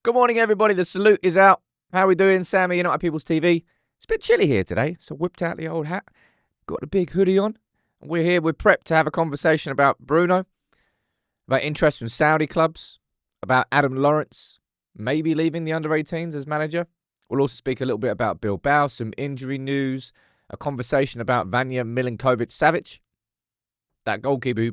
Good morning, everybody. The salute is out. How are we doing, Sammy? You're not at People's TV. It's a bit chilly here today, so whipped out the old hat. Got the big hoodie on. We're here. We're prepped to have a conversation about Bruno, about interest from Saudi clubs, about Adam Lawrence maybe leaving the under-18s as manager. We'll also speak a little bit about Bilbao, some injury news, a conversation about Vanja Milinkovic-Savic, that goalkeeper who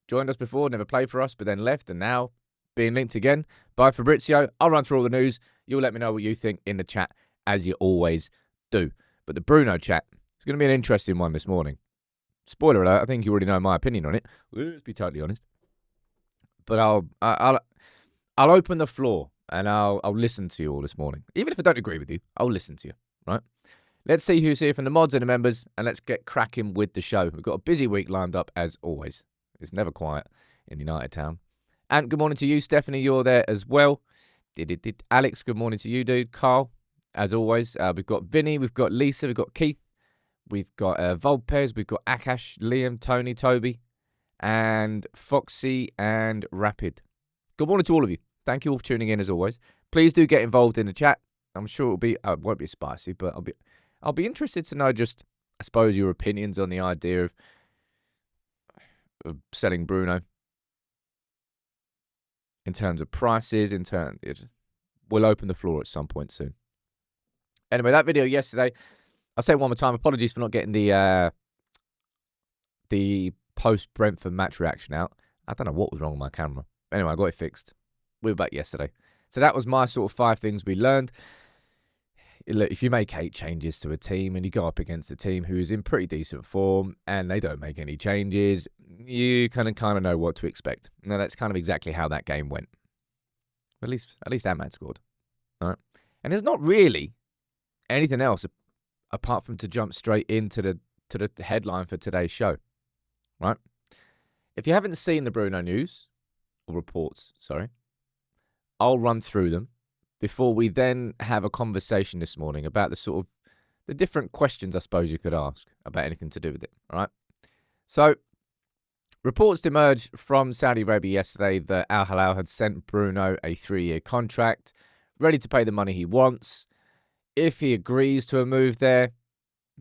joined us before, never played for us, but then left and now being linked again by Fabrizio. I'll run through all the news. You'll let me know what you think in the chat, as you always do. But the Bruno chat is going to be an interesting one this morning. Spoiler alert, I think you already know my opinion on it. Let's be totally honest. But I'll open the floor and I'll listen to you all this morning. Even if I don't agree with you, I'll listen to you, right? Let's see who's here from the mods and the members, and let's get cracking with the show. We've got a busy week lined up, as always. It's never quiet in United Town. And good morning to you, Stephanie. You're there as well. Alex, good morning to you, dude. Carl, as always. We've got Vinny, we've got Lisa, we've got Keith, we've got Volpez, we've got Akash, Liam, Tony, Toby, and Foxy and Rapid. Good morning to all of you. Thank you all for tuning in, as always. Please do get involved in the chat. I'm sure it won't be spicy, but I'll be interested to know just, I suppose, your opinions on the idea of selling Bruno. In terms of prices, we'll open the floor at some point soon. Anyway, that video yesterday, I'll say it one more time. Apologies for not getting the post-Brentford match reaction out. I don't know what was wrong with my camera. Anyway, I got it fixed. We were back yesterday. So that was my sort of 5 things we learned. Look, if you make 8 changes to a team and you go up against a team who's in pretty decent form and they don't make any changes, you kind of know what to expect. Now, that's kind of exactly how that game went. At least Ahmad scored. All right. And there's not really anything else apart from to jump straight into the headline for today's show. Right? If you haven't seen the Bruno news, or reports, sorry, I'll run through them before we then have a conversation this morning about the different questions I suppose you could ask about anything to do with it, all right? So, reports emerged from Saudi Arabia yesterday that Al Hilal had sent Bruno a 3-year contract, ready to pay the money he wants. If he agrees to a move there,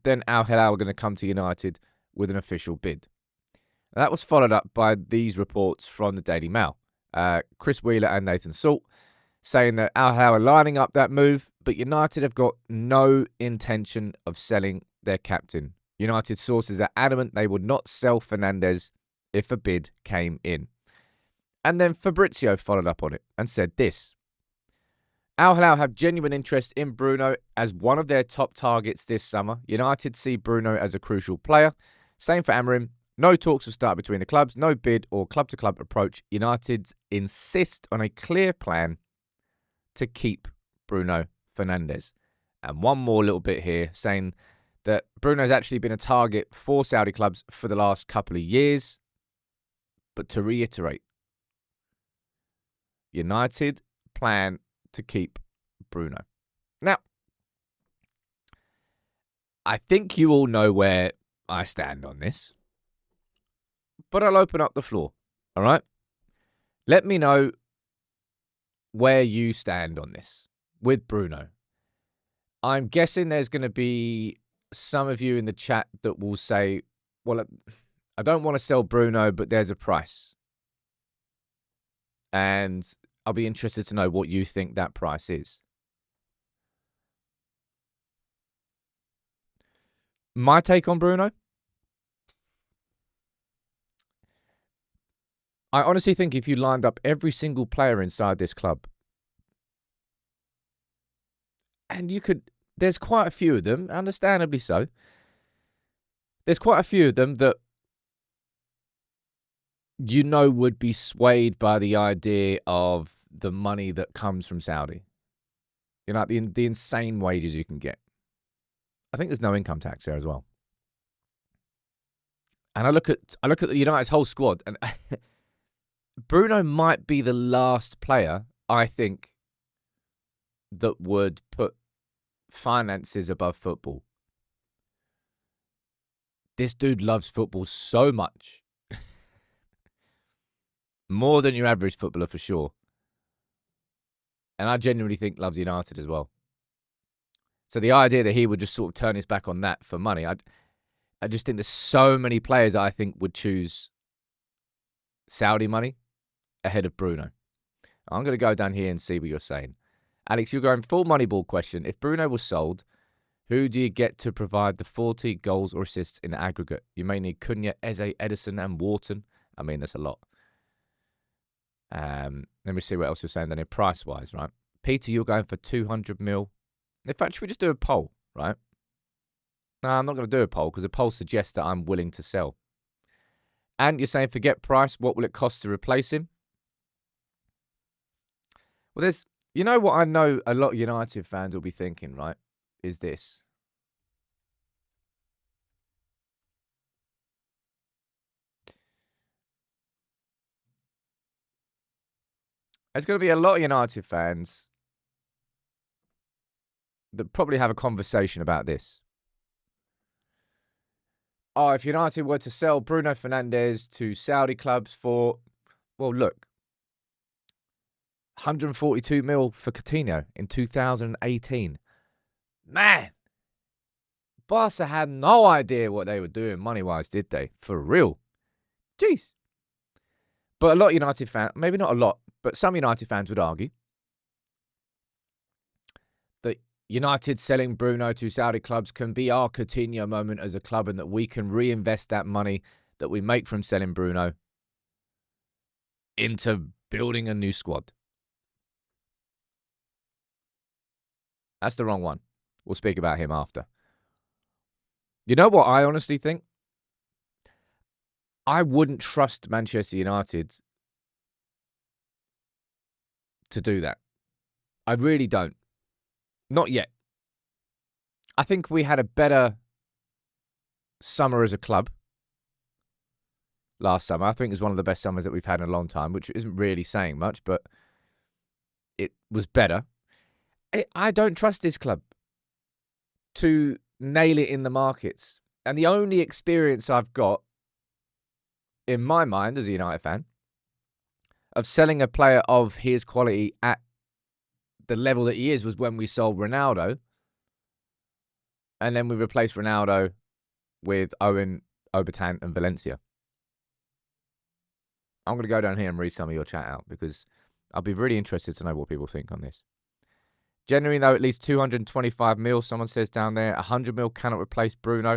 then Al Hilal are going to come to United with an official bid. Now, that was followed up by these reports from the Daily Mail. Chris Wheeler and Nathan Salt saying that Al Hilal are lining up that move, but United have got no intention of selling their captain. United sources are adamant they would not sell Fernandes if a bid came in. And then Fabrizio followed up on it and said this: Al Hilal have genuine interest in Bruno as one of their top targets this summer. United see Bruno as a crucial player. Same for Amorim. No talks will start between the clubs, no bid or club-to-club approach. United insist on a clear plan to keep Bruno Fernandes. And one more little bit here saying that Bruno's actually been a target for Saudi clubs for the last couple of years. But to reiterate, United plan to keep Bruno. Now, I think you all know where I stand on this, but I'll open up the floor, all right? Let me know where you stand on this with Bruno. I'm guessing there's going to be some of you in the chat that will say, well, I don't want to sell Bruno, but there's a price. And I'll be interested to know what you think that price is. My take on Bruno? I honestly think if you lined up every single player inside this club, and there's quite a few of them, understandably so, there's quite a few of them that would be swayed by the idea of the money that comes from Saudi. The insane wages you can get. I think there's no income tax there as well. And I look at United's whole squad, and Bruno might be the last player, I think, that would put finances above football. This dude loves football so much. More than your average footballer, for sure. And I genuinely think loves United as well. So the idea that he would just sort of turn his back on that for money, I just think there's so many players I think would choose Saudi money ahead of Bruno. I'm going to go down here and see what you're saying. Alex, you're going full Moneyball question. If Bruno was sold, who do you get to provide the 40 goals or assists in aggregate? You may need Cunha, Eze, Edison, and Wharton. I mean, that's a lot. Let me see what else you're saying then, price-wise, right? Peter, you're going for 200 mil. In fact, should we just do a poll, right? No, I'm not going to do a poll because a poll suggests that I'm willing to sell. And you're saying forget price, what will it cost to replace him? Well, you know what I know a lot of United fans will be thinking, right? Is this. There's going to be a lot of United fans that probably have a conversation about this. Oh, if United were to sell Bruno Fernandes to Saudi clubs for, well, look, 142 mil for Coutinho in 2018. Man, Barca had no idea what they were doing money-wise, did they? For real. Jeez. But a lot of United fans, maybe not a lot, but some United fans would argue that United selling Bruno to Saudi clubs can be our Coutinho moment as a club and that we can reinvest that money that we make from selling Bruno into building a new squad. That's the wrong one. We'll speak about him after. You know what I honestly think? I wouldn't trust Manchester United to do that. I really don't. Not yet. I think we had a better summer as a club last summer. I think it was one of the best summers that we've had in a long time, which isn't really saying much, but it was better. I don't trust this club to nail it in the markets. And the only experience I've got, in my mind as a United fan, of selling a player of his quality at the level that he is was when we sold Ronaldo. And then we replaced Ronaldo with Owen, Obertan and Valencia. I'm going to go down here and read some of your chat out because I'll be really interested to know what people think on this. Generally, though, at least 225 mil, someone says down there. 100 mil cannot replace Bruno.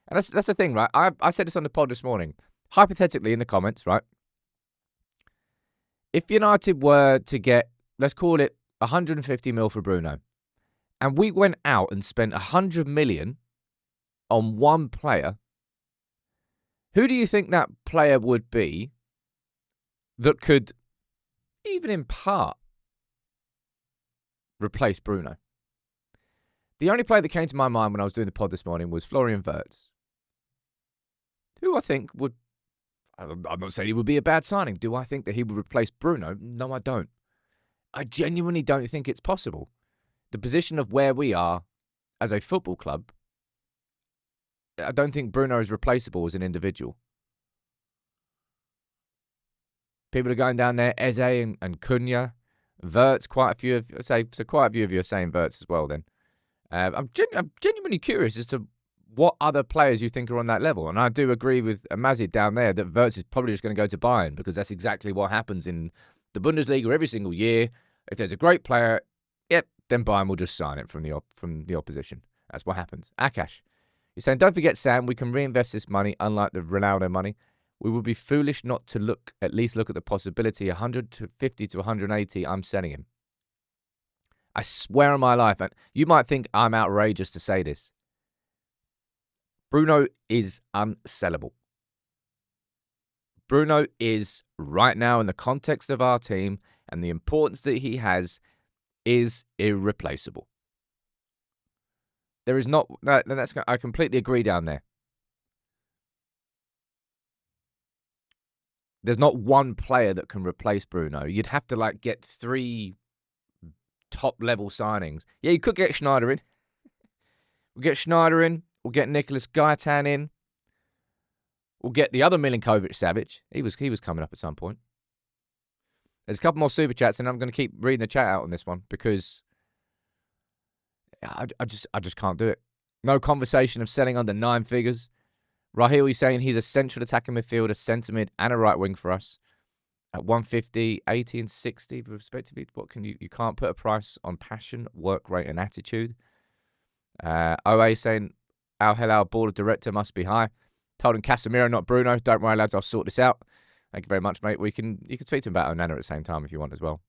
And that's the thing, right? I said this on the pod this morning. Hypothetically, in the comments, right? If United were to get, let's call it 150 mil for Bruno, and we went out and spent 100 million on one player, who do you think that player would be that could, even in part, replace Bruno? The only player that came to my mind when I was doing the pod this morning was Florian Wirtz, who I think would, I'm not saying he would be a bad signing. Do I think that he would replace Bruno? No, I don't. I genuinely don't think it's possible. The position of where we are as a football club, I don't think Bruno is replaceable as an individual. People are going down there, Eze and Cunha, Wirtz, quite a few of you are saying Wirtz as well then. I'm genuinely curious as to what other players you think are on that level. And I do agree with Mazid down there that Wirtz is probably just going to go to Bayern because that's exactly what happens in the Bundesliga every single year. If there's a great player, then Bayern will just sign it from the opposition. That's what happens. Akash, you're saying, don't forget, Sam, we can reinvest this money, unlike the Ronaldo money. We would be foolish not to at least look at the possibility. 150 to 180, I'm selling him. I swear on my life, and you might think I'm outrageous to say this. Bruno is unsellable. Bruno is, right now, in the context of our team and the importance that he has, is irreplaceable. There is not... I completely agree down there. There's not one player that can replace Bruno. You'd have to, get 3 top-level signings. Yeah, you could get Schneider in. We'll get Schneider in. We'll get Nicholas Gaitan in. We'll get the other Milinkovic-Savic. He was coming up at some point. There's a couple more super chats, and I'm going to keep reading the chat out on this one because I just can't do it. No conversation of selling under 9 figures. Rahil, he's saying he's a central attacking midfielder, centre mid, and a right wing for us. At 150, 80, and 60, respectively. What can you can't put a price on passion, work rate, and attitude. OA saying Al Hilal board of director must be high. Told him Casemiro, not Bruno. Don't worry, lads, I'll sort this out. Thank you very much, mate. You can speak to him about Onana at the same time if you want as well.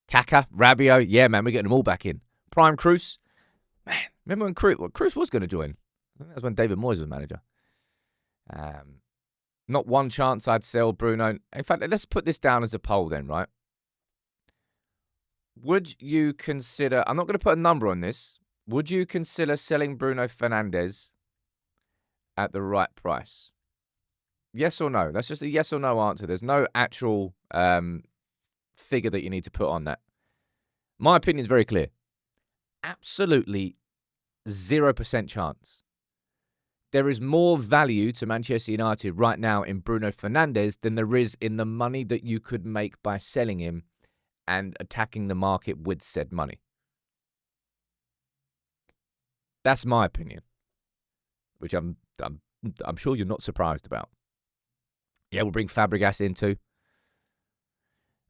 Kaka, Rabiot, yeah, man, we're getting them all back in. Prime Cruz, man, remember when Cruz was going to join? I think that was when David Moyes was manager. Not one chance I'd sell Bruno. In fact, let's put this down as a poll then, right? Would you consider, I'm not going to put a number on this, would you consider selling Bruno Fernandes at the right price? Yes or no? That's just a yes or no answer. There's no actual figure that you need to put on that. My opinion is very clear. Absolutely 0% chance. There is more value to Manchester United right now in Bruno Fernandes than there is in the money that you could make by selling him and attacking the market with said money. That's my opinion, which I'm sure you're not surprised about. Yeah, we'll bring Fabregas in too.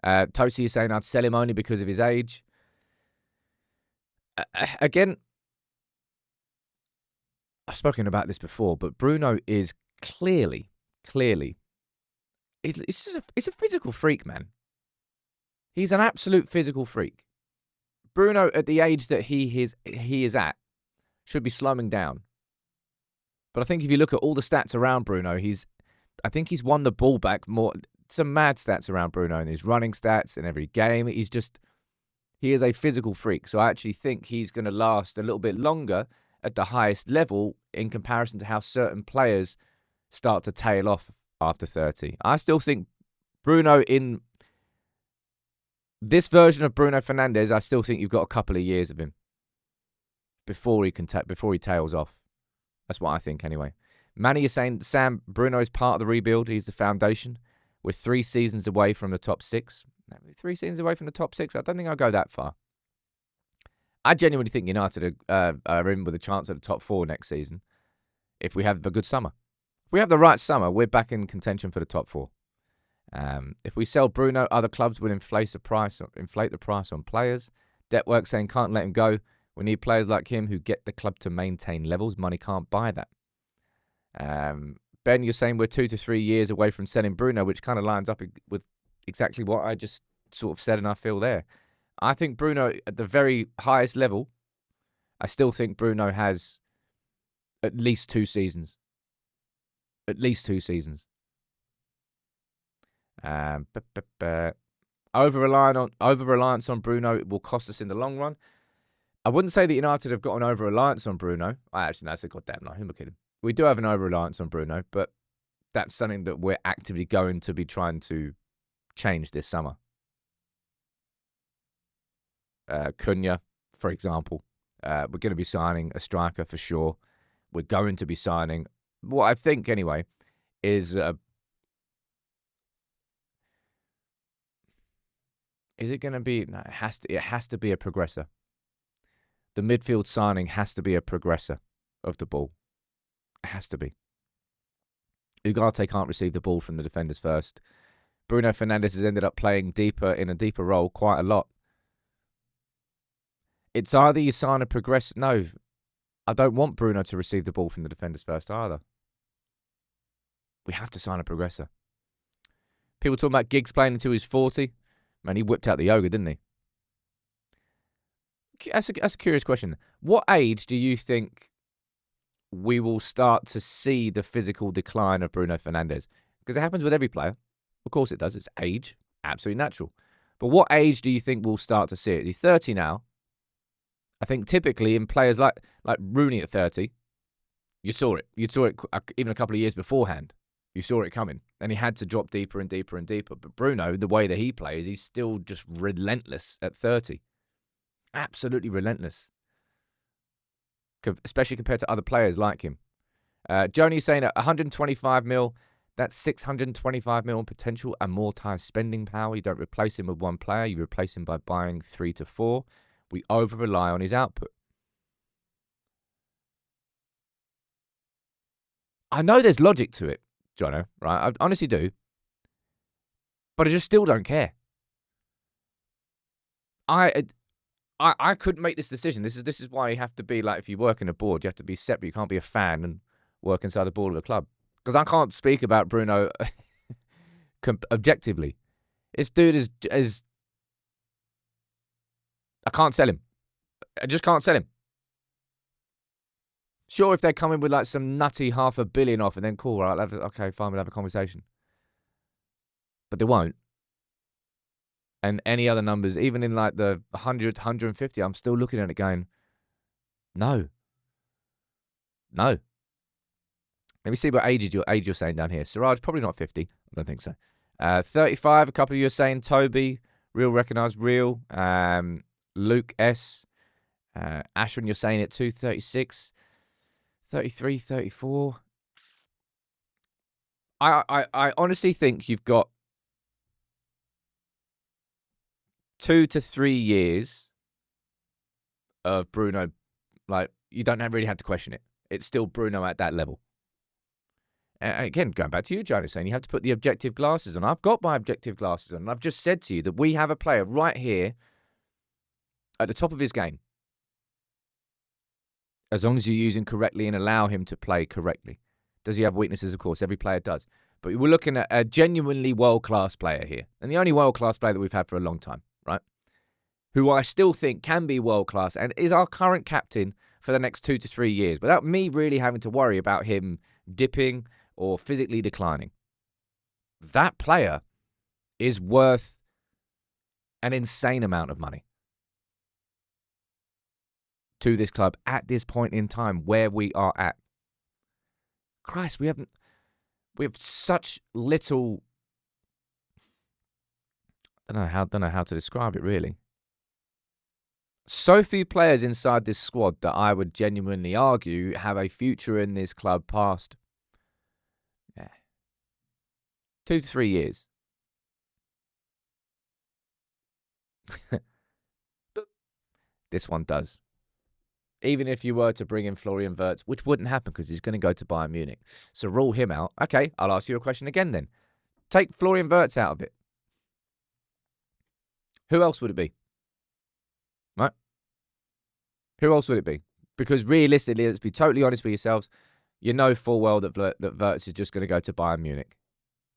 Tosi is saying I'd sell him only because of his age. Again, I've spoken about this before, but Bruno is clearly, it's a physical freak, man. He's an absolute physical freak. Bruno, at the age that he is at, should be slowing down. But I think if you look at all the stats around Bruno, I think he's won the ball back more. Some mad stats around Bruno and his running stats in every game. He is a physical freak. So I actually think he's going to last a little bit longer at the highest level in comparison to how certain players start to tail off after 30. I still think Bruno, in this version of Bruno Fernandes, I still think you've got a couple of years of him before he tails off. That's what I think anyway. Manny is saying, Sam, Bruno is part of the rebuild. He's the foundation. We're 3 seasons away from the top 6. 3 seasons away from the top 6? I don't think I'll go that far. I genuinely think United are in with a chance at the top 4 next season if we have a good summer. If we have the right summer, we're back in contention for the top 4. If we sell Bruno, other clubs will inflate the price on players. Detwork saying can't let him go. We need players like him who get the club to maintain levels. Money can't buy that. Ben, you're saying we're 2 to 3 years away from selling Bruno, which kind of lines up with exactly what I just sort of said, and I feel there. I think Bruno, at the very highest level, I still think Bruno has at least 2 seasons. At least 2 seasons. Over-reliance on Bruno will cost us in the long run. I wouldn't say that United have got an over-reliance on Bruno. Actually, no, that's a goddamn lie. Who am I kidding? We do have an over-reliance on Bruno, but that's something that we're actively going to be trying to change this summer. Cunha, for example. We're going to be signing a striker for sure. We're going to be signing, what I think anyway, is it going to be? No, it has to be a progressor. The midfield signing has to be a progressor of the ball. It has to be. Ugarte can't receive the ball from the defenders first. Bruno Fernandes has ended up playing in a deeper role quite a lot. It's either you sign a progressor. No, I don't want Bruno to receive the ball from the defenders first either. We have to sign a progressor. People talking about Giggs playing until he's 40. Man, he whipped out the yoga, didn't he? That's a curious question. What age do you think we will start to see the physical decline of Bruno Fernandes? Because it happens with every player. Of course it does. It's age. Absolutely natural. But what age do you think we'll start to see it? He's 30 now. I think typically in players like Rooney at 30, you saw it. You saw it even a couple of years beforehand. You saw it coming. And he had to drop deeper and deeper and deeper. But Bruno, the way that he plays, he's still just relentless at 30. Absolutely relentless. Especially compared to other players like him. Joni's saying at 125 mil, That's 625 million potential amortized spending power. You don't replace him with one player. You replace him by buying 3 to 4. We over-rely on his output. I know there's logic to it, Jono, right? I honestly do. But I just still don't care. I couldn't make this decision. This is why you have to be like, if you work in a board, you have to be separate. You can't be a fan and work inside the board of a club. Because I can't speak about Bruno objectively. This dude is I can't sell him. I just can't sell him. Sure, if they're coming with like some nutty $500 million off and then cool, right? Okay, fine, we'll have a conversation. But they won't. And any other numbers, even in like the 100, 150, I'm still looking at it going, no. No. Let me see what age you're saying down here. Siraj, probably not 50. I don't think so. 35, a couple of you are saying. Toby, real recognised, real. Luke S. Ashwin, you're saying it too. 36. 33, 34. I honestly think you've got 2 to 3 years of Bruno. Like, you don't really have to question it. It's still Bruno at that level. And again, going back to you, Jonah, saying you have to put the objective glasses on. I've got my objective glasses on. And I've just said to you that we have a player right here at the top of his game. As long as you use him correctly and allow him to play correctly. Does he have weaknesses? Of course, every player does. But we're looking at a genuinely world-class player here. And the only world-class player that we've had for a long time, right? Who I still think can be world-class and is our current captain for the next 2 to 3 years without me really having to worry about him dipping or physically declining. That player is worth an insane amount of money to this club at this point in time where we are at. Christ, we have such little. I don't know how to describe it really. So few players inside this squad that I would genuinely argue have a future in this club past 2 to 3 years. This one does. Even if you were to bring in Florian Wirtz, which wouldn't happen because he's going to go to Bayern Munich. So rule him out. Okay, I'll ask you a question again then. Take Florian Wirtz out of it. Who else would it be? Right? Who else would it be? Because realistically, let's be totally honest with yourselves, you know full well that Wirtz is just going to go to Bayern Munich.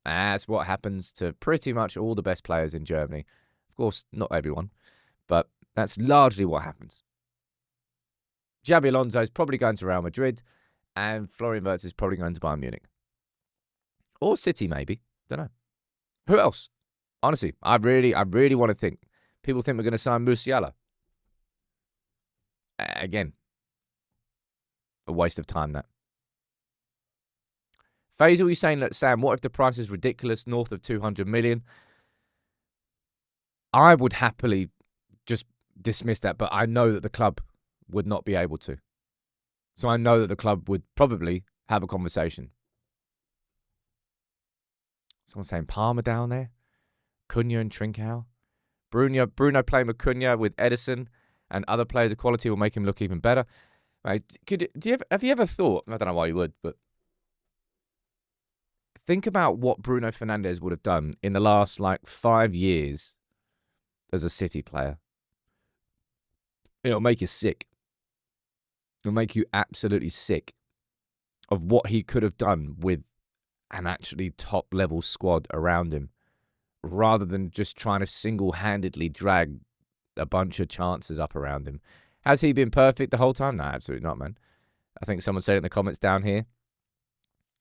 That's what happens to pretty much all the best players in Germany. Of course, not everyone, but that's largely what happens. Xabi Alonso is probably going to Real Madrid, and Florian Wirtz is probably going to Bayern Munich. Or City, maybe. Don't know. Who else? Honestly, I really want to think. People think we're going to sign Musiala. Again, a waste of time, that. Faisal, you're saying that, Sam, what if the price is ridiculous, north of 200 million? I would happily just dismiss that, but I know that the club would not be able to. So I know that the club would probably have a conversation. Someone saying Palmer down there. Cunha and Trincao. Bruno playing with Cunha with Edison and other players of quality will make him look even better. Right, have you ever thought, I don't know why you would, but think about what Bruno Fernandes would have done in the last 5 years as a City player. It'll make you sick. It'll make you absolutely sick of what he could have done with an actually top-level squad around him, rather than just trying to single-handedly drag a bunch of chances up around him. Has he been perfect the whole time? No, absolutely not, man. I think someone said in the comments down here,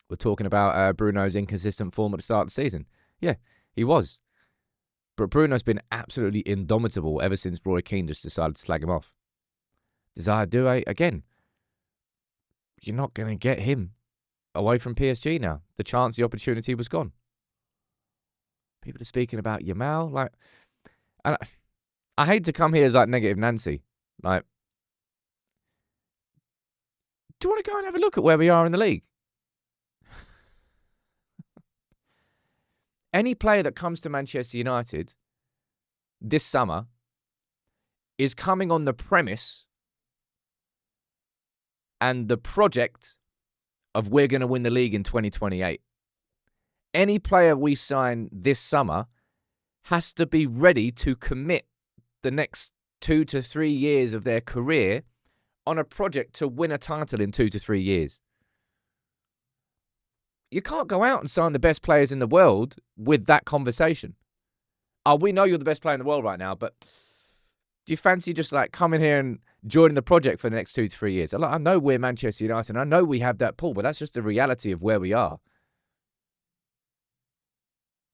we're talking about Bruno's inconsistent form at the start of the season. Yeah, he was. But Bruno's been absolutely indomitable ever since Roy Keane just decided to slag him off. Desire Doué, again, you're not going to get him away from PSG now. The chance, the opportunity was gone. People are speaking about Yamal. I hate to come here as negative Nancy. Do you want to go and have a look at where we are in the league? Any player that comes to Manchester United this summer is coming on the premise and the project of we're going to win the league in 2028. Any player we sign this summer has to be ready to commit the next 2 to 3 years of their career on a project to win a title in 2 to 3 years. You can't go out and sign the best players in the world with that conversation. Oh, we know you're the best player in the world right now, but do you fancy just like coming here and joining the project for the next 2 to 3 years? I know we're Manchester United, and I know we have that pull, but that's just the reality of where we are.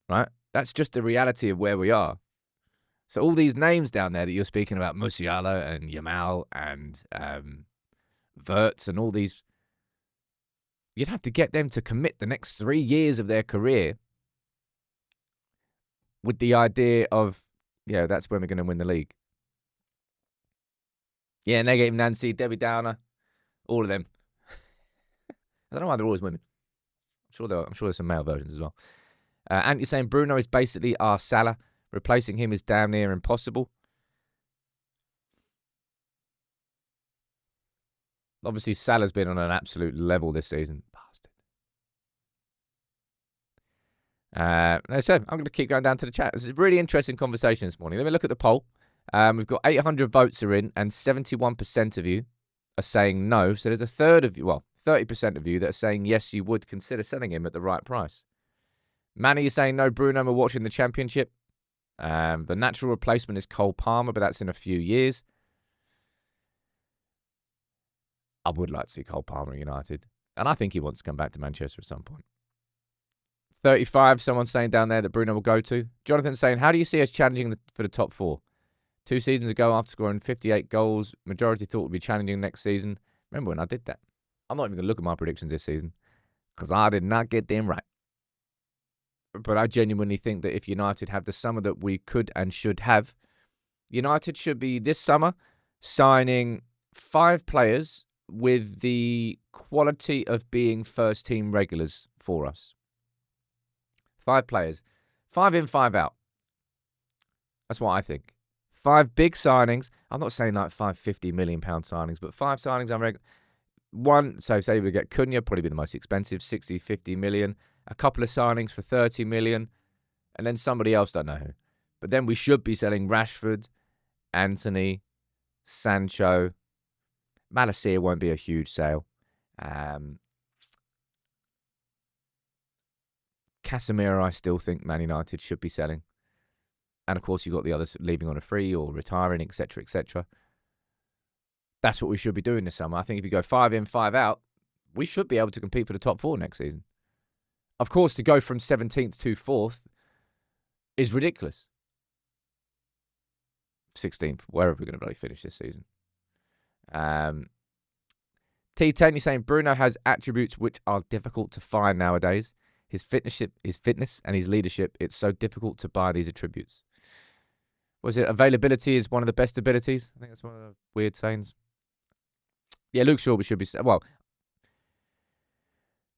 Right? That's just the reality of where we are. So all these names down there that you're speaking about, Musiala and Yamal and Wirtz and all these, you'd have to get them to commit the next 3 years of their career with the idea of, yeah, that's when we're going to win the league. Yeah, Negative Nancy, Debbie Downer, all of them. I don't know why they're always women. I'm sure there's some male versions as well. Ant, you're saying Bruno is basically our Salah. Replacing him is damn near impossible. Obviously, Salah's been on an absolute level this season. Bastard. So I'm going to keep going down to the chat. This is a really interesting conversation this morning. Let me look at the poll. We've got 800 votes are in, and 71% of you are saying no. So there's a third of you, well, 30% of you that are saying yes, you would consider selling him at the right price. Manny is saying no, Bruno, we're watching the Championship. The natural replacement is Cole Palmer, but that's in a few years. I would like to see Cole Palmer at United, and I think he wants to come back to Manchester at some point. 35, someone's saying down there that Bruno will go to. Jonathan's saying, how do you see us challenging for the top 4? 2 seasons ago, after scoring 58 goals, majority thought we'd be challenging next season. Remember when I did that? I'm not even going to look at my predictions this season because I did not get them right. But I genuinely think that if United have the summer that we could and should have, United should be this summer signing 5 players with the quality of being first-team regulars for us. 5 players. 5 in, 5 out. That's what I think. 5 big signings. I'm not saying like 5 £50 million signings, but 5 signings I'm regular. One, so say we get Cunha, probably be the most expensive, 60, 50 million. A couple of signings for 30 million. And then somebody else, don't know who. But then we should be selling Rashford, Anthony, Sancho. Malacia won't be a huge sale. Casemiro, I still think Man United should be selling. And of course, you've got the others leaving on a free or retiring, etc., etc. That's what we should be doing this summer. I think if you go 5 in, 5 out, we should be able to compete for the top 4 next season. Of course, to go from 17th to 4th is ridiculous. 16th, wherever we're going to really finish this season. T10, you're saying Bruno has attributes which are difficult to find nowadays. His fitness and his leadership, it's so difficult to buy these attributes. Was it availability is one of the best abilities? I think that's one of the weird sayings. Yeah, Luke Shaw, we should be... Well,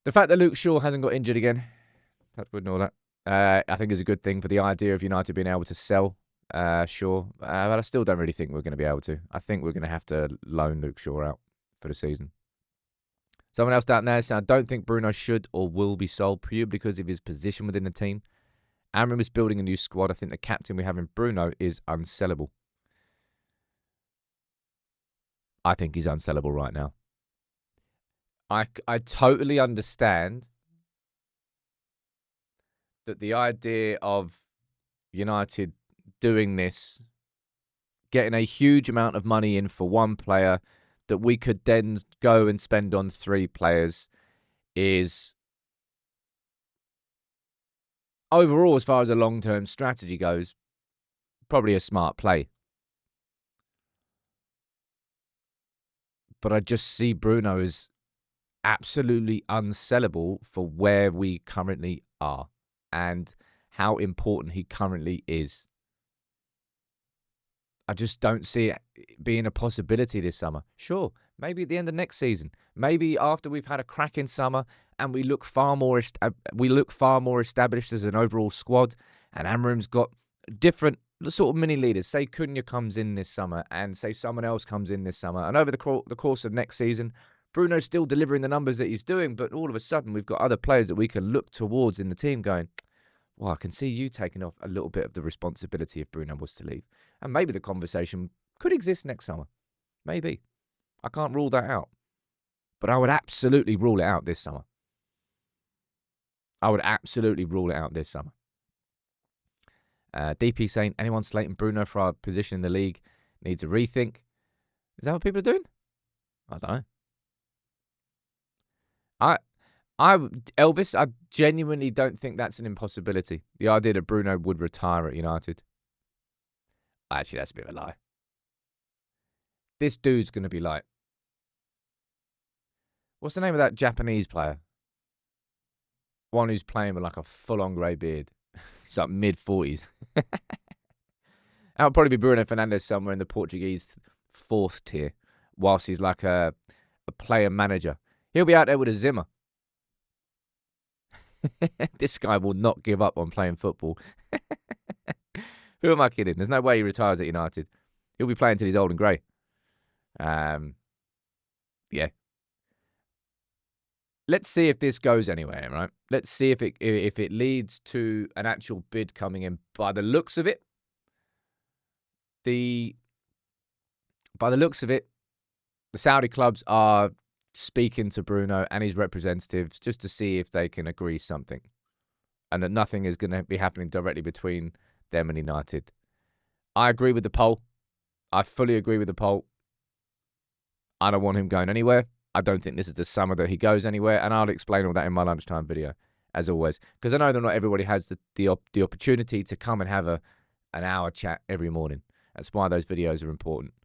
the fact that Luke Shaw hasn't got injured again, touch wood and all that, I think is a good thing for the idea of United being able to sell Shaw. But I still don't really think we're going to be able to. I think we're going to have to loan Luke Shaw out for the season. Someone else down there saying, I don't think Bruno should or will be sold purely because of his position within the team. Amram is building a new squad. I think the captain we have in Bruno is unsellable. I think he's unsellable right now. I totally understand that the idea of United doing this, getting a huge amount of money in for one player that we could then go and spend on 3 players is, overall, as far as a long-term strategy goes, probably a smart play. But I just see Bruno as absolutely unsellable for where we currently are and how important he currently is. I just don't see it being a possibility this summer. Sure, Maybe at the end of next season. Maybe after we've had a cracking summer and we look far more established as an overall squad, and Amram's got different sort of mini leaders. Say Cunha comes in this summer, and say someone else comes in this summer, and over the course of next season, Bruno's still delivering the numbers that he's doing, but all of a sudden we've got other players that we can look towards in the team going, well, I can see you taking off a little bit of the responsibility if Bruno was to leave. And maybe the conversation could exist next summer. Maybe. I can't rule that out. But I would absolutely rule it out this summer. DP saying, anyone slating Bruno for our position in the league needs a rethink. Is that what people are doing? I don't know. Elvis, I genuinely don't think that's an impossibility. The idea that Bruno would retire at United. Actually, that's a bit of a lie. This dude's going to be like, what's the name of that Japanese player? One who's playing with like a full-on grey beard. It's like mid-40s. That'll probably be Bruno Fernandes somewhere in the Portuguese fourth tier, whilst he's like a player manager. He'll be out there with a Zimmer. This guy will not give up on playing football. Who am I kidding? There's no way he retires at United. He'll be playing till he's old and grey. Yeah. Let's see if this goes anywhere, right? Let's see if it leads to an actual bid coming in. By the looks of it, the Saudi clubs are speaking to Bruno and his representatives just to see if they can agree something, and that nothing is going to be happening directly between them and United. I agree with the poll. I fully agree with the poll. I don't want him going anywhere. I don't think this is the summer that he goes anywhere, and I'll explain all that in my lunchtime video, as always, because I know that not everybody has the opportunity to come and have an hour chat every morning. That's why those videos are important.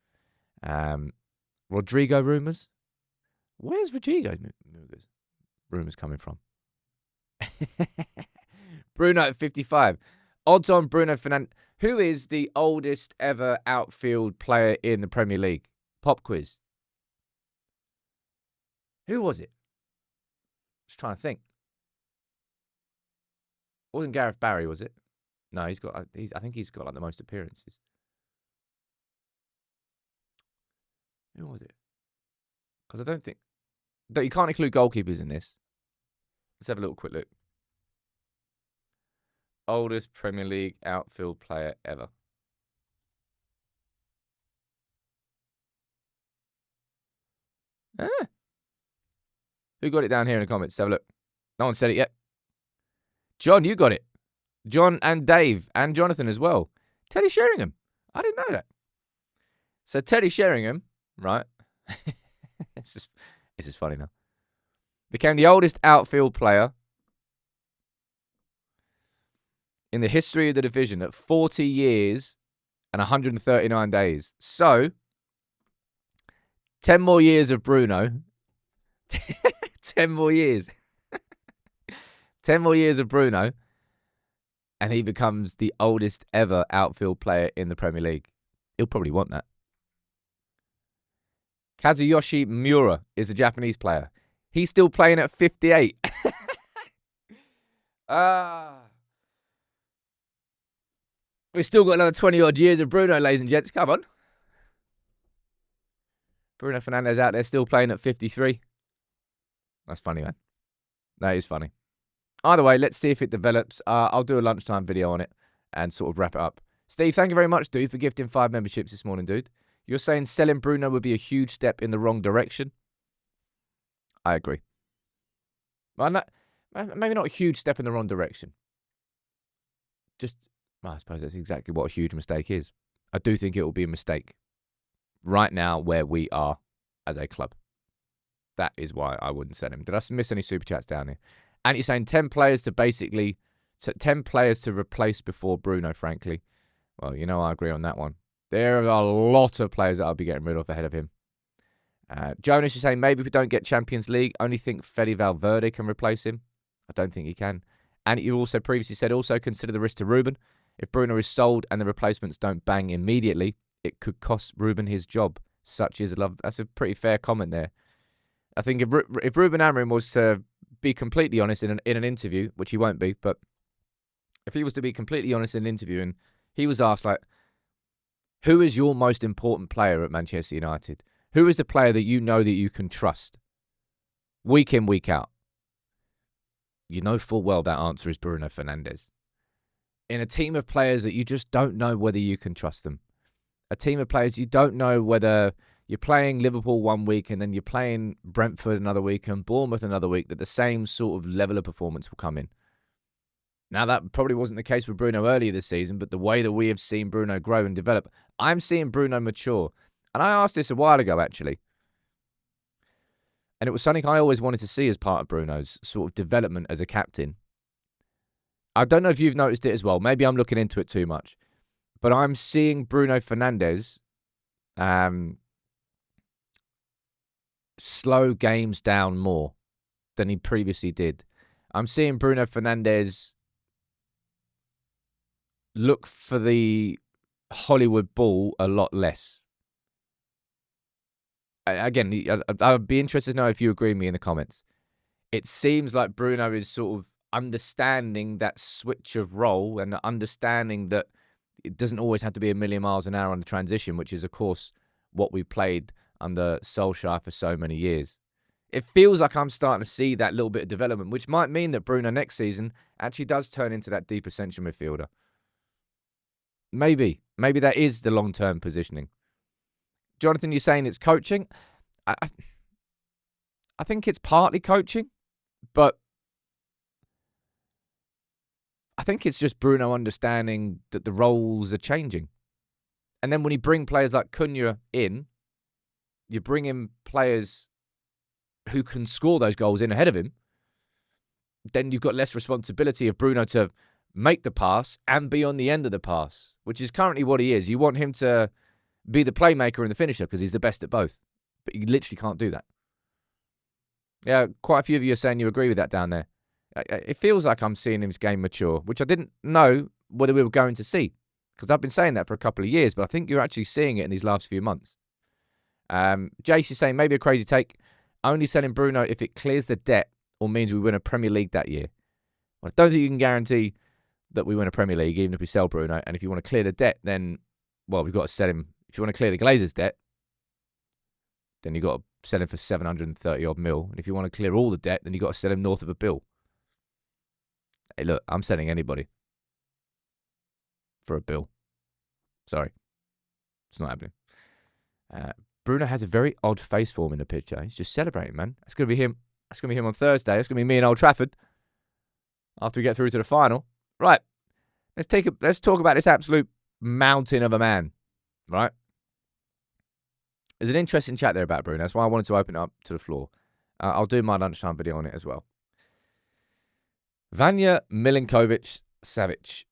Rodrigo rumours? Where's Rodrigo's rumours coming from? Bruno at 55. Odds on Bruno Fernandes. Who is the oldest ever outfield player in the Premier League? Pop quiz. Who was it? Just trying to think. Wasn't Gareth Barry, was it? No, I think he's got like the most appearances. Who was it? Because I don't think... You can't include goalkeepers in this. Let's have a little quick look. Oldest Premier League outfield player ever. Who got it down here in the comments? Let's have a look. No one said it yet. John, you got it. John and Dave and Jonathan as well. Teddy Sheringham. I didn't know that. So Teddy Sheringham, right? It's just funny now. Became the oldest outfield player in the history of the division at 40 years and 139 days. So, 10 more years of Bruno. 10 more years. 10 more years of Bruno. And he becomes the oldest ever outfield player in the Premier League. He'll probably want that. Kazuyoshi Miura is the Japanese player. He's still playing at 58. We've still got another 20-odd years of Bruno, ladies and gents. Come on. Bruno Fernandes out there still playing at 53. That's funny, man. That is funny. Either way, let's see if it develops. I'll do a lunchtime video on it and sort of wrap it up. Steve, thank you very much, dude, for gifting 5 memberships this morning, dude. You're saying selling Bruno would be a huge step in the wrong direction? I agree. Well, maybe not a huge step in the wrong direction. Well, I suppose that's exactly what a huge mistake is. I do think it will be a mistake right now where we are as a club. That is why I wouldn't sell him. Did I miss any super chats down here? And you're saying 10 players to 10 players to replace before Bruno, frankly. Well, I agree on that one. There are a lot of players that I'll be getting rid of ahead of him. Jonas is saying, maybe if we don't get Champions League, only think Fede Valverde can replace him. I don't think he can. And you also previously said, also consider the risk to Ruben. If Bruno is sold and the replacements don't bang immediately, it could cost Ruben his job. Such is love. That's a pretty fair comment there. I think if Ruben Amorim was to be completely honest in an interview, which he won't be, but if he was to be completely honest in an interview and he was asked, like, who is your most important player at Manchester United? Who is the player that you know that you can trust week in, week out? You know full well that answer is Bruno Fernandes. In a team of players that you just don't know whether you can trust them. A team of players you don't know whether you're playing Liverpool one week and then you're playing Brentford another week and Bournemouth another week, that the same sort of level of performance will come in. Now, that probably wasn't the case with Bruno earlier this season, but the way that we have seen Bruno grow and develop, I'm seeing Bruno mature. And I asked this a while ago, actually. And it was something I always wanted to see as part of Bruno's sort of development as a captain. I don't know if you've noticed it as well. Maybe I'm looking into it too much. But I'm seeing Bruno Fernandes slow games down more than he previously did. I'm seeing Bruno Fernandes look for the Hollywood ball a lot less. Again, I'd be interested to know if you agree with me in the comments. It seems like Bruno is sort of understanding that switch of role and understanding that it doesn't always have to be a million miles an hour on the transition, which is, of course, what we played under Solskjaer for so many years. It feels like I'm starting to see that little bit of development, which might mean that Bruno next season actually does turn into that deeper central midfielder. Maybe that is the long-term positioning. Jonathan, you're saying it's coaching. I think it's partly coaching, but I think it's just Bruno understanding that the roles are changing. And then when you bring players like Cunha in, you bring in players who can score those goals in ahead of him, then you've got less responsibility of Bruno to make the pass and be on the end of the pass, which is currently what he is. You want him to be the playmaker and the finisher because he's the best at both. But you literally can't do that. Yeah, quite a few of you are saying you agree with that down there. It feels like I'm seeing his game mature, which I didn't know whether we were going to see, because I've been saying that for a couple of years, but I think you're actually seeing it in these last few months. Jace is saying, maybe a crazy take, only selling Bruno if it clears the debt or means we win a Premier League that year. Well, I don't think you can guarantee that we win a Premier League, even if we sell Bruno. And if you want to clear the debt, then, well, we've got to sell him. If you want to clear the Glazers' debt, then you've got to sell him for 730 odd mil. And if you want to clear all the debt, then you've got to sell him north of a bill. Hey, look, I'm selling anybody for a bill. Sorry. It's not happening. Bruno has a very odd face for him in the picture. He's just celebrating, man. That's going to be him. That's going to be him on Thursday. That's going to be me in Old Trafford after we get through to the final. Right. Let's talk about this absolute mountain of a man. Right. There's an interesting chat there about Bruno. That's why I wanted to open it up to the floor. I'll do my lunchtime video on it as well. Vanja Milinkovic-Savic.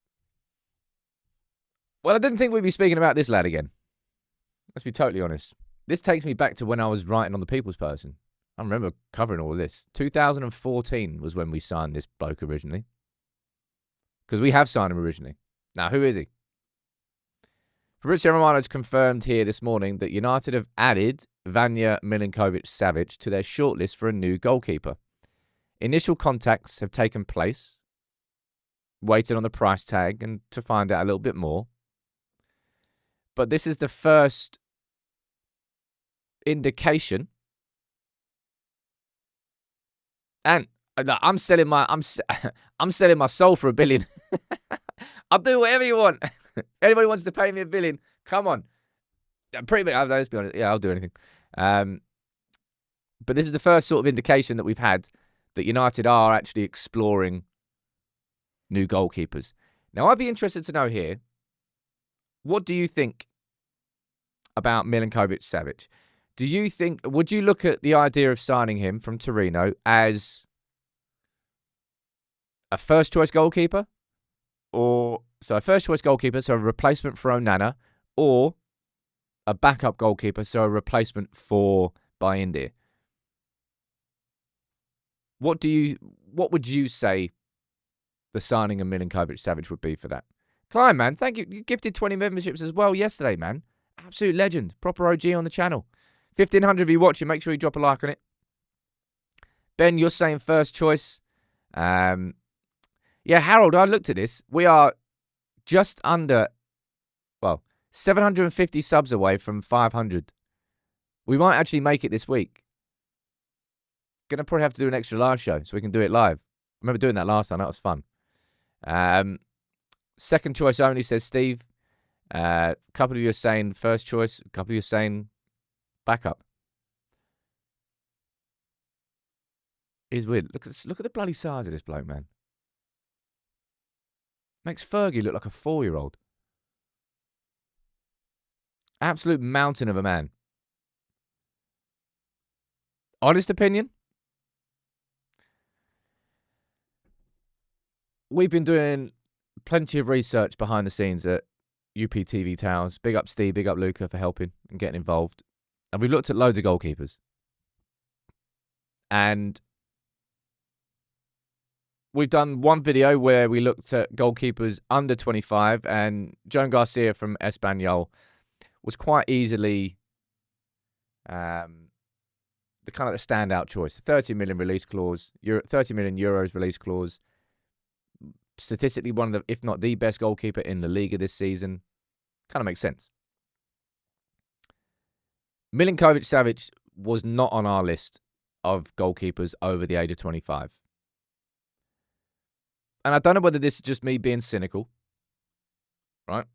Well, I didn't think we'd be speaking about this lad again. Let's be totally honest. This takes me back to when I was writing on The People's Person. I remember covering all of this. 2014 was when we signed this bloke originally. Because we have signed him originally. Now, who is he? Fabrizio Romano has confirmed here this morning that United have added Vanja Milinkovic-Savic to their shortlist for a new goalkeeper. Initial contacts have taken place. Waited on the price tag and to find out a little bit more. But this is the first indication. And I'm selling my soul for $1 billion. I'll do whatever you want. Anybody wants to pay me $1 billion? Come on. Pretty much. Let's be honest. Yeah, I'll do anything. But this is the first sort of indication that we've had that United are actually exploring new goalkeepers. Now, I'd be interested to know here, what do you think about Milinkovic-Savic? Would you look at the idea of signing him from Torino as a first-choice goalkeeper? So a first-choice goalkeeper, so a replacement for Onana, or a backup goalkeeper, so a replacement for Bayindir? What would you say the signing of Milinkovic-Savic would be for that? Klein, man, thank you. You gifted 20 memberships as well yesterday, man. Absolute legend. Proper OG on the channel. 1,500 of you watching. Make sure you drop a like on it. Ben, you're saying first choice. Yeah, Harold, I looked at this. We are just under, 750 subs away from 500. We might actually make it this week. Going to probably have to do an extra live show so we can do it live. I remember doing that last time. That was fun. Second choice only, says Steve. A couple of you are saying first choice. A couple of you are saying backup. It's weird. Look at the bloody size of this bloke, man. Makes Fergie look like a 4-year-old. Absolute mountain of a man. Honest opinion? We've been doing plenty of research behind the scenes at UPTV Towers. Big up Steve, big up Luca for helping and getting involved. And we've looked at loads of goalkeepers. And we've done one video where we looked at goalkeepers under 25, and Joan Garcia from Espanyol was quite easily the standout choice. 30 million release clause, 30 million euros release clause. Statistically, one of the, if not the best goalkeeper in the Liga this season. Kind of makes sense. Milinkovic-Savic was not on our list of goalkeepers over the age of 25. And I don't know whether this is just me being cynical, right?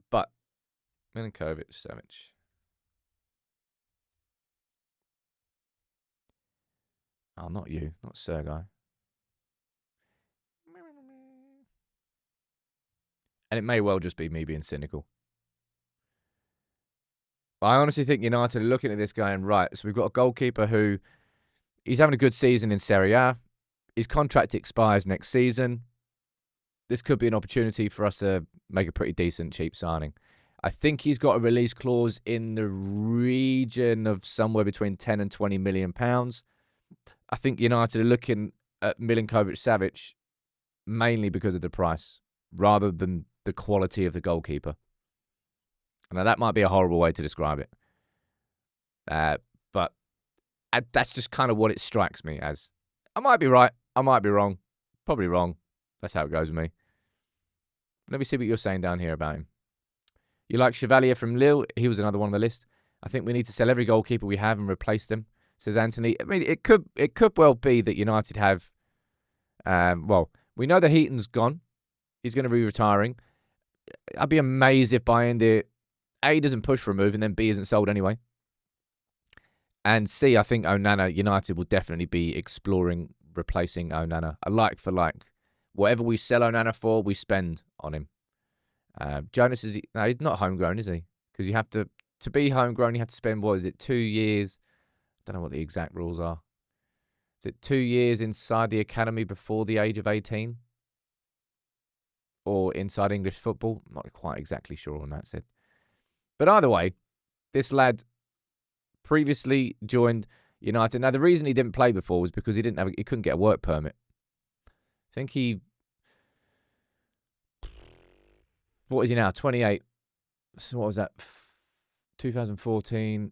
But Milinkovic-Savic. Oh, not you. Not Sergei. And it may well just be me being cynical. But I honestly think United are looking at this guy and right, so we've got a goalkeeper who he's having a good season in Serie A. His contract expires next season. This could be an opportunity for us to make a pretty decent cheap signing. I think he's got a release clause in the region of somewhere between 10 and 20 million pounds. I think United are looking at Milinkovic-Savic mainly because of the price, rather than the quality of the goalkeeper. Now, that might be a horrible way to describe it. But that's just kind of what it strikes me as. I might be right. I might be wrong. Probably wrong. That's how it goes with me. Let me see what you're saying down here about him. You like Chevalier from Lille? He was another one on the list. I think we need to sell every goalkeeper we have and replace them, says Anthony. I mean, it could well be that United have... we know that Heaton's gone. He's going to be retiring. I'd be amazed if by end it, A, doesn't push for a move, and then B, isn't sold anyway. And C, I think Onana, United will definitely be exploring replacing Onana. A like for like. Whatever we sell Onana for, we spend on him. Jonas, he's not homegrown, is he? Because you have to be homegrown, you have to spend, 2 years? I don't know what the exact rules are. Is it 2 years inside the academy before the age of 18? Or inside English football? I'm not quite exactly sure on that said. But either way, this lad previously joined United. Now, the reason he didn't play before was because he couldn't get a work permit. I think what is he now? 28. So what was that? 2014.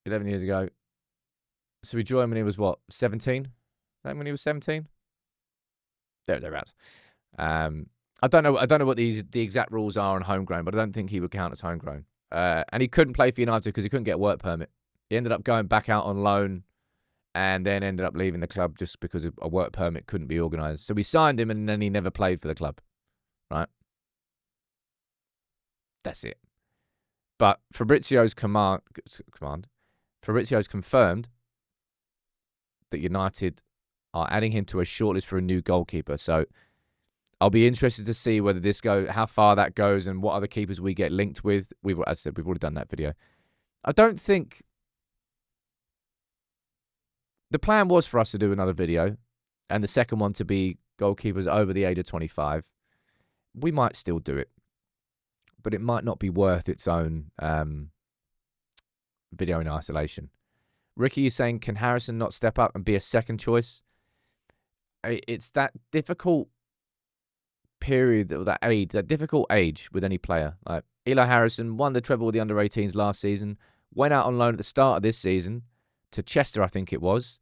11 years ago. So we joined when he was 17? When he was 17? Thereabouts. I don't know what the exact rules are on homegrown, but I don't think he would count as homegrown. And he couldn't play for United because he couldn't get a work permit. He ended up going back out on loan and then ended up leaving the club just because a work permit couldn't be organised. So we signed him and then he never played for the club. Right? That's it. But Fabrizio's confirmed that United are adding him to a shortlist for a new goalkeeper. So I'll be interested to see whether how far that goes and what other keepers we get linked with. As I said, we've already done that video. I don't think the plan was for us to do another video and the second one to be goalkeepers over the age of 25. We might still do it, but it might not be worth its own video in isolation. Ricky is saying, can Harrison not step up and be a second choice? It's that difficult period, that difficult age with any player. Like, Eli Harrison won the treble with the under-18s last season, went out on loan at the start of this season to Chester, I think it was,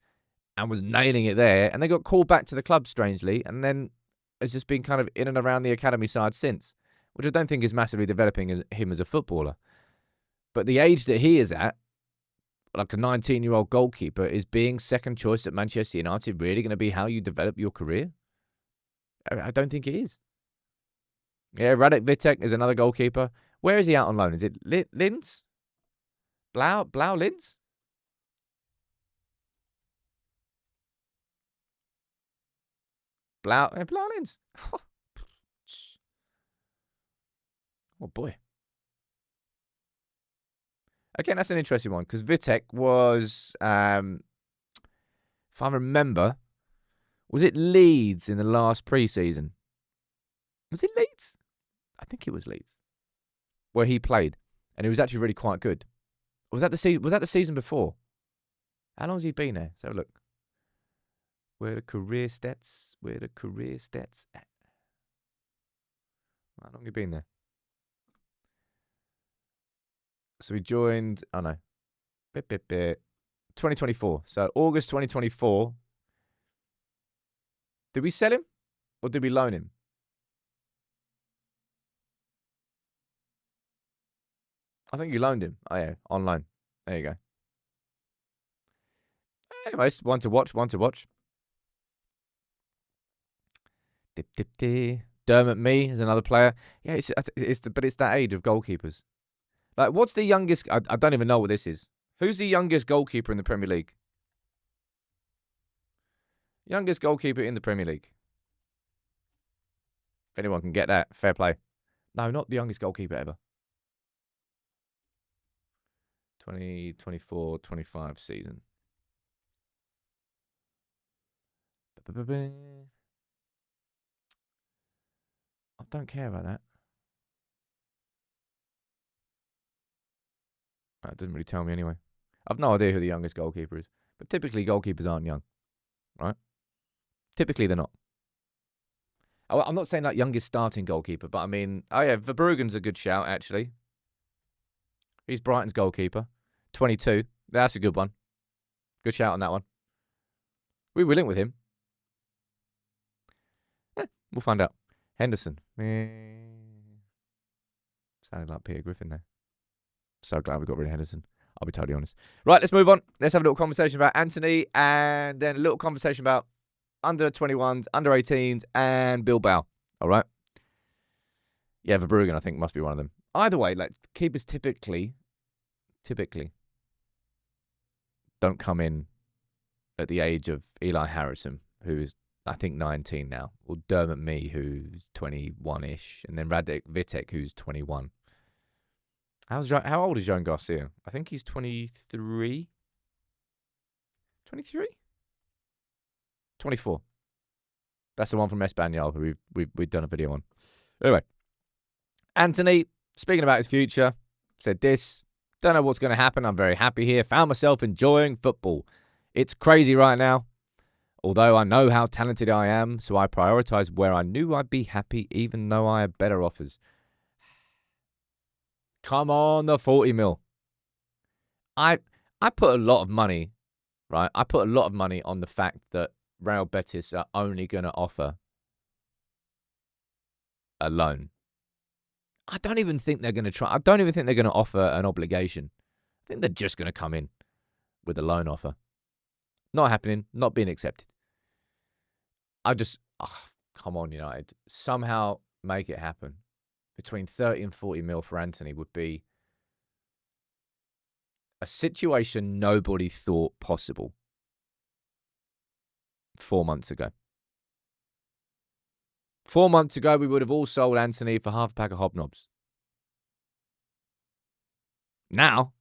and was nailing it there. And they got called back to the club, strangely, and then has just been kind of in and around the academy side since, which I don't think is massively developing him as a footballer. But the age that he is at, like a 19-year-old goalkeeper, is being second choice at Manchester United really going to be how you develop your career? I don't think it is. Yeah, Radek Vitek is another goalkeeper. Where is he out on loan? Is it Linz? Blau Linz? Blau Linz? Oh, boy. Again, that's an interesting one, because Vitek was, if I remember, was it Leeds in the last pre-season? Was it Leeds? I think it was Leeds, where he played, and he was actually really quite good. Was that the season before? How long has he been there? So look, where the career stats at? How long have you been there? So he joined, 2024. So August 2024. Did we sell him or did we loan him? I think you loaned him. Oh, yeah, on loan. There you go. Anyways, one to watch. Dermot Mee is another player. Yeah, but it's that age of goalkeepers. Like, what's the youngest? I don't even know what this is. Who's the youngest goalkeeper in the Premier League? Youngest goalkeeper in the Premier League. If anyone can get that, fair play. No, not the youngest goalkeeper ever. 2024-25 season. I don't care about that. That doesn't really tell me anyway. I've no idea who the youngest goalkeeper is. But typically, goalkeepers aren't young. Right? Typically, they're not. I'm not saying like youngest starting goalkeeper, but I mean, Verbruggen's a good shout, actually. He's Brighton's goalkeeper. 22. That's a good one. Good shout on that one. We were linked with him. We'll find out. Henderson. Sounded like Peter Griffin there. So glad we got rid of Henderson. I'll be totally honest. Right, let's move on. Let's have a little conversation about Anthony and then a little conversation about under 21s, under 18s, and Bilbao. All right? Yeah, Verbruggen, I think, must be one of them. Either way, like, keepers typically don't come in at the age of Eli Harrison, who is, I think, 19 now, or Dermot Mee, who's 21-ish, and then Radek Vitek, who's 21. How old is Joan Garcia? I think he's 23. 23? 24. That's the one from Espanyol who we've done a video on. Anyway, Anthony, speaking about his future, said this: don't know what's going to happen. I'm very happy here. Found myself enjoying football. It's crazy right now. Although I know how talented I am, so I prioritize where I knew I'd be happy, even though I had better offers. Come on, the 40 mil. I put a lot of money, right? I put a lot of money on the fact that Real Betis are only going to offer a loan. I don't even think they're going to try. I don't even think they're going to offer an obligation. I think they're just going to come in with a loan offer. Not happening. Not being accepted. Come on, United. Somehow make it happen. Between 30 and 40 mil for Anthony would be a situation nobody thought possible 4 months ago. 4 months ago, we would have all sold Anthony for half a pack of hobnobs. Now,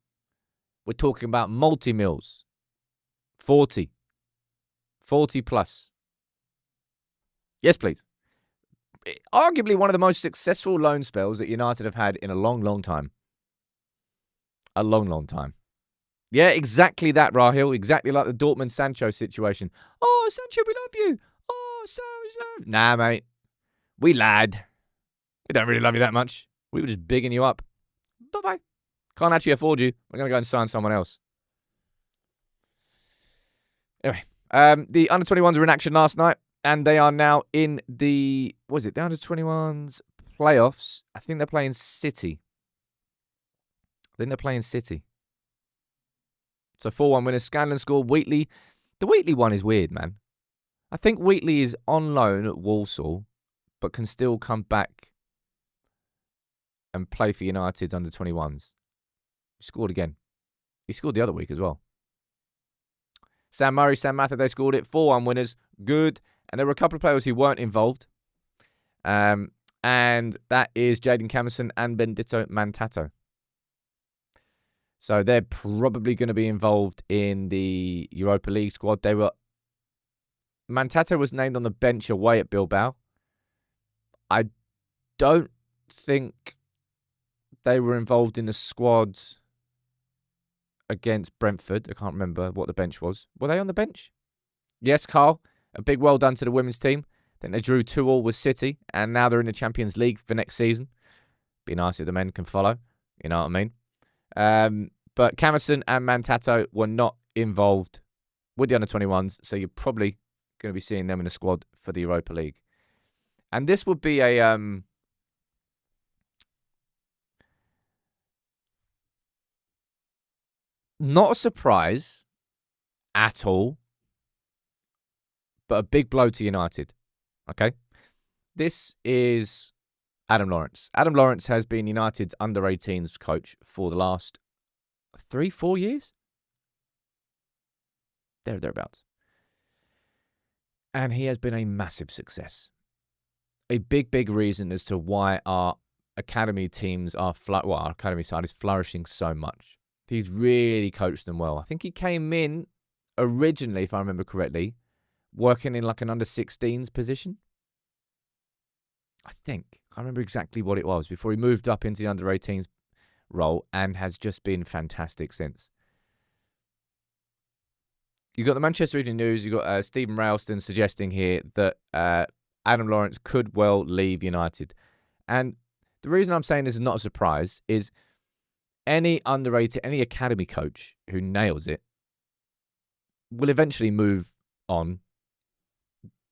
we're talking about multi-mils. 40 plus. Yes, please. Arguably one of the most successful loan spells that United have had in a long, long time. A long, long time. Yeah, exactly that, Rahil. Exactly like the Dortmund-Sancho situation. Oh, Sancho, we love you. Oh, so. Nah, mate. We lad. We don't really love you that much. We were just bigging you up. bye-bye. Can't actually afford you. We're going to go and sign someone else. Anyway, the under-21s were in action last night, and they are now in the, the under-21s playoffs. I think they're playing City. So 4-1 winners. Scanlon scored. Wheatley. The Wheatley one is weird, man. I think Wheatley is on loan at Walsall, but can still come back and play for United's under-21s. He scored again. He scored the other week as well. Sam Murray, Sam Mather, they scored it. 4-1 winners. Good. And there were a couple of players who weren't involved. And that is Jaden Camerson and Bendito Mantato. So they're probably going to be involved in the Europa League squad. Mantato was named on the bench away at Bilbao. I don't think they were involved in the squad against Brentford. I can't remember what the bench was. Were they on the bench? Yes, Carl. A big well done to the women's team. I think they drew 2-2 with City, and now they're in the Champions League for next season. Be nice if the men can follow. You know what I mean? But Camerson and Mantato were not involved with the under-21s, so you're probably going to be seeing them in the squad for the Europa League. And this would be a not a surprise at all, but a big blow to United. Okay? This is Adam Lawrence. Adam Lawrence has been United's under-18s coach for the last 3-4 years? Thereabouts. And he has been a massive success. A big reason as to why our academy teams are, our academy side is flourishing so much. He's really coached them well. I think he came in originally, if I remember correctly, working in like an under-16s position. I think. I remember exactly what it was before he moved up into the under-18s role and has just been fantastic since. You've got the Manchester Evening News. You've got Stephen Railston suggesting here that Adam Lawrence could well leave United. And the reason I'm saying this is not a surprise is any academy coach who nails it will eventually move on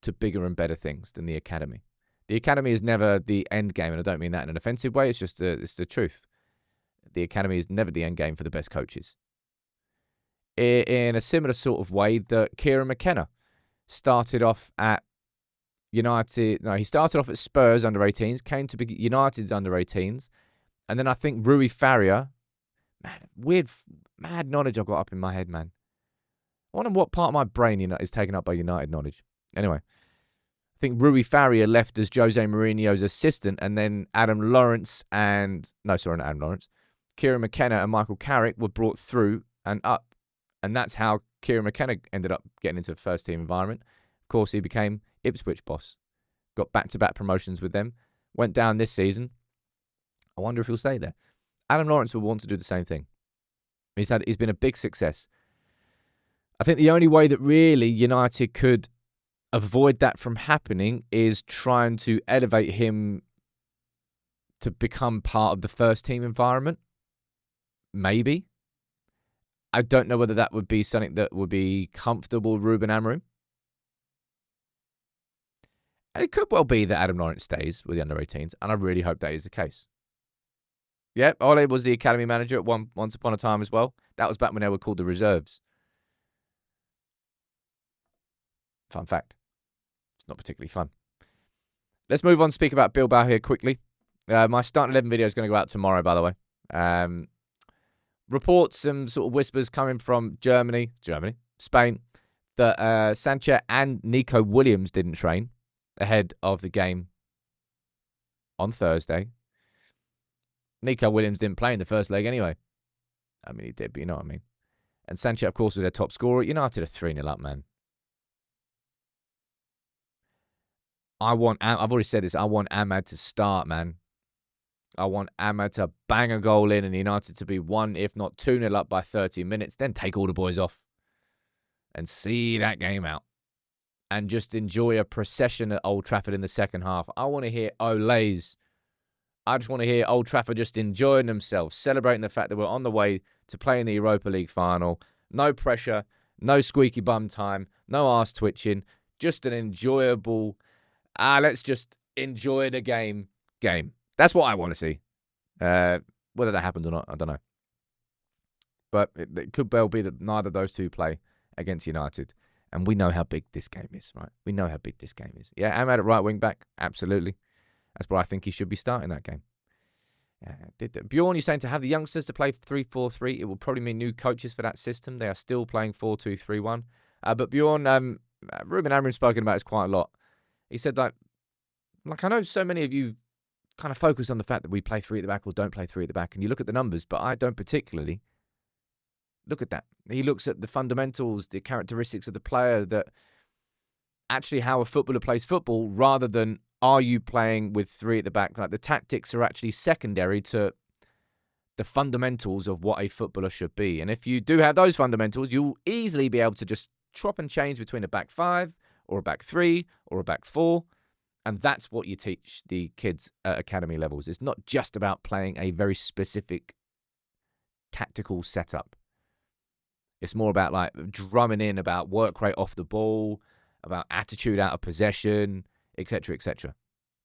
to bigger and better things than the academy. The academy is never the end game, and I don't mean that in an offensive way. It's just it's the truth. The academy is never the end game for the best coaches. In a similar sort of way that Kieran McKenna started off at United. No, he started off at Spurs under-18s, came to be United's under-18s, and then I think Rui Faria, man, mad knowledge I've got up in my head, man. I wonder what part of my brain is taken up by United knowledge. Anyway, I think Rui Faria left as Jose Mourinho's assistant, and then Not Adam Lawrence. Kieran McKenna and Michael Carrick were brought through and up. And that's how Kieran McKenna ended up getting into a first-team environment. Of course, he became Ipswich boss. Got back-to-back promotions with them. Went down this season. I wonder if he'll stay there. Adam Lawrence will want to do the same thing. He's been a big success. I think the only way that really United could avoid that from happening is trying to elevate him to become part of the first-team environment. Maybe. I don't know whether that would be something that would be comfortable with Ruben Amorim. And it could well be that Adam Lawrence stays with the under-18s, and I really hope that is the case. Yep, Ole was the academy manager at once upon a time as well. That was back when they were called the reserves. Fun fact. It's not particularly fun. Let's move on to speak about Bilbao here quickly. My Start 11 video is going to go out tomorrow, by the way. Reports, some sort of whispers coming from Germany, Spain, that Sanchez and Nico Williams didn't train ahead of the game on Thursday. Nico Williams didn't play in the first leg anyway. I mean, he did, but you know what I mean. And Sanchez, of course, was their top scorer. United are 3-0 up, man. I've already said this, I want Ahmad to start, man. I want Ahmad to bang a goal in and United to be 1, if not 2-0 up by 30 minutes. Then take all the boys off and see that game out. And just enjoy a procession at Old Trafford in the second half. I want to hear Ole's I just want to hear Old Trafford just enjoying themselves, celebrating the fact that we're on the way to playing the Europa League final. No pressure, no squeaky bum time, no arse twitching, just an enjoyable, let's just enjoy the game. That's what I want to see. Whether that happens or not, I don't know. But it could well be that neither of those two play against United. And we know how big this game is, right? We know how big this game is. Yeah, Ahmad at right wing back, absolutely. That's where I think he should be starting that game. Bjorn, you're saying to have the youngsters to play 3-4-3, it will probably mean new coaches for that system. They are still playing 4-2-3-1. But Bjorn, Ruben Amorim's spoken about this quite a lot. He said, like I know so many of you kind of focus on the fact that we play three at the back or don't play three at the back, and you look at the numbers, but I don't particularly look at that. He looks at the fundamentals, the characteristics of the player, that actually how a footballer plays football, rather than are you playing with three at the back. Like the tactics are actually secondary to the fundamentals of what a footballer should be. And if you do have those fundamentals, you'll easily be able to just chop and change between a back five or a back three or a back four. And that's what you teach the kids at academy levels. It's not just about playing a very specific tactical setup. It's more about like drumming in about work rate off the ball, about attitude out of possession, etc., etc.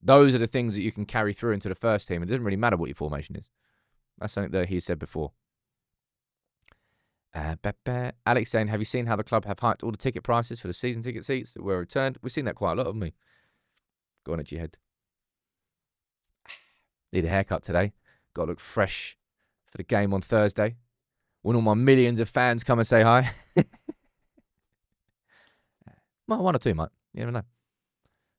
Those are the things that you can carry through into the first team. It doesn't really matter what your formation is. That's something that he said before. Alex saying, have you seen how the club have hiked all the ticket prices for the season ticket seats that were returned? We've seen that quite a lot, haven't we? Go on, itchy head. Need a haircut today. Got to look fresh for the game on Thursday. When all my millions of fans come and say hi. Well, one or two, mate. You never know.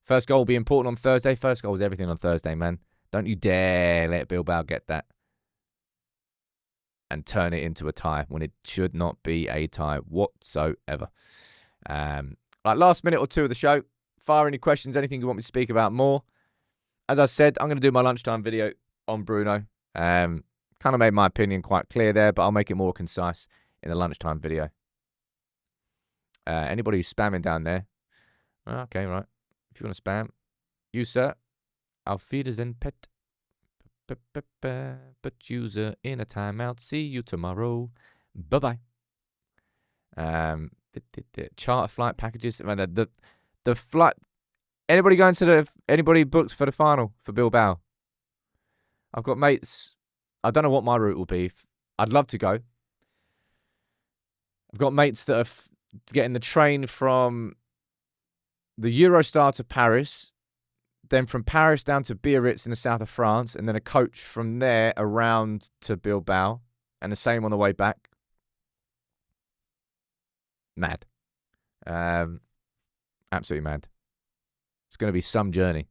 First goal will be important on Thursday. First goal is everything on Thursday, man. Don't you dare let Bilbao get that and turn it into a tie when it should not be a tie whatsoever. Like last minute or two of the show, fire any questions, anything you want me to speak about more. As I said, I'm going to do my lunchtime video on Bruno. Kind of made my opinion quite clear there, but I'll make it more concise in the lunchtime video. Anybody who's spamming down there, okay, right. If you want to spam, you, sir. Auf Wiedersehen, pet. But user in a timeout. See you tomorrow. Bye-bye. The charter flight packages. The flight. Anybody going to anybody booked for the final for Bilbao? I've got mates. I don't know what my route will be. I'd love to go. I've got mates that are getting the train from the Eurostar to Paris, then from Paris down to Biarritz in the south of France, and then a coach from there around to Bilbao, and the same on the way back. Mad. Absolutely mad. It's going to be some journey.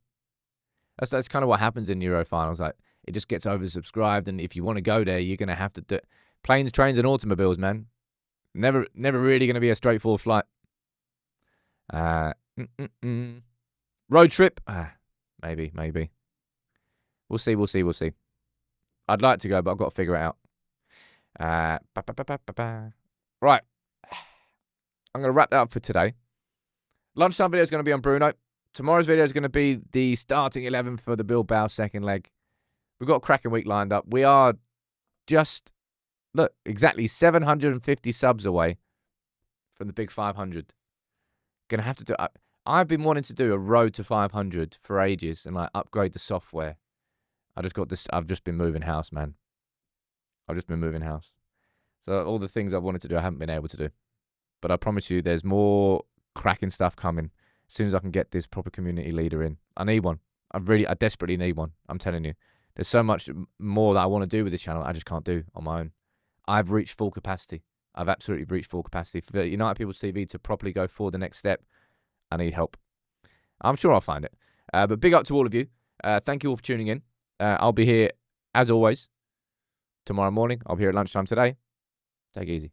That's kind of what happens in Euro finals. Like, it just gets oversubscribed, and if you want to go there, you're going to have to do planes, trains, and automobiles, man. Never really going to be a straightforward flight. Road trip? Maybe. We'll see. I'd like to go, but I've got to figure it out. Right. I'm going to wrap that up for today. Lunchtime video is going to be on Bruno. Tomorrow's video is going to be the starting 11 for the Bilbao second leg. We've got a cracking week lined up. We are just, look, exactly 750 subs away from the big 500. Going to have to do. I've been wanting to do a road to 500 for ages and like upgrade the software. I've just been moving house, man. So all the things I've wanted to do, I haven't been able to do. But I promise you, there's more cracking stuff coming as soon as I can get this proper community leader in. I need one. I desperately need one. I'm telling you. There's so much more that I want to do with this channel I just can't do on my own. I've reached full capacity. I've absolutely reached full capacity. For United People's TV to properly go forward the next step, I need help. I'm sure I'll find it. But big up to all of you. Thank you all for tuning in. I'll be here, as always, tomorrow morning. I'll be here at lunchtime today. Take it easy.